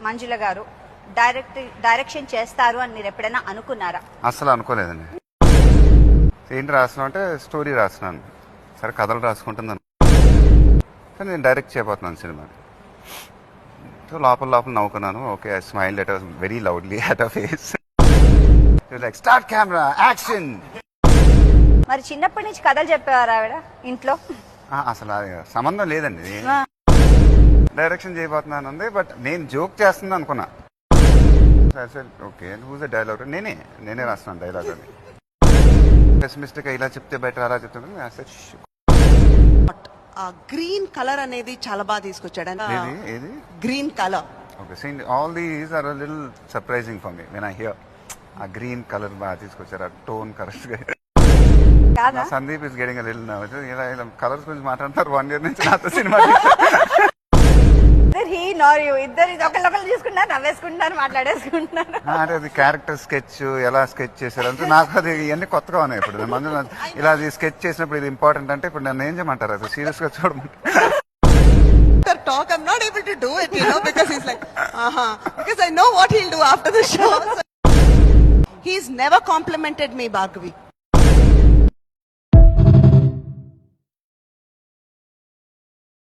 మంజుల గారు డైరెక్షన్ చేస్తారు అని మీరు ఎప్పుడైనా అనుకున్నారా? అసలు అనుకోలేదండి. ఏంటి రాస్తున్నావు అంటే స్టోరీ రాస్తున్నాను, సరే కథలు రాసుకుంటుందని, కానీ నేను డైరెక్ట్ చేయబోతున్నాను సినిమాని. సో లోపల నవ్వుకున్నాను. Okay, I smiled at very loudly at a face. Like start camera action. మరి చిన్నప్పటి నుంచి కథలు చెప్పేవారు ఆవిడ ఇంట్లో? అసలు అది సంబంధం లేదండి. డైరెక్షన్ చేయబోతున్నాను ఉంది, బట్ నేను జోక్ చేస్తుంది అనుకున్నా. Okay, who's the dialogue? నేనే రాస్తున్నాను డైలాగ్ అని. పెసిమిస్టిక్ ఇలా చెప్తే బెటర్, అలా చెప్తాను. గ్రీన్ కలర్ అనేది చాలా బాగా తీసుకొచ్చాడు. ఏది green colour? Okay, seen all these are little surprising for me when I hear. ఆ గ్రీన్ కలర్ బాగా తీసుకొచ్చారు, ఆ టోన్ కరెక్ట్ గా. Sandeep is getting little nervous. ఇలా కలర్స్ గురించి మాట్లాడుతున్నారు 1 year నుంచి నాతో సినిమా. ఇద్దరు ఒకళ్ళు చూసుకుంటారు, నవ్వేసుకుంటున్నారు, మాట్లాడేసుకుంటున్నారు. అంటే అది క్యారెక్టర్ స్కెచ్ ఎలా స్కెచ్ చేశారు అంటే నాకు అది ఇవన్నీ కొత్తగా ఉన్నాయి. ఇప్పుడు మందు ఇలా అది స్కెచ్ చేసినప్పుడు ఇది ఇంపార్టెంట్ అంటే ఇప్పుడు నన్ను ఏం చేయమంటారు? అది సీరియస్ గా చూడమంటారు. Talk, I'm not able to do it, because he's like, because I know what he'll do after the show. He's never complimented me, Bhargavi.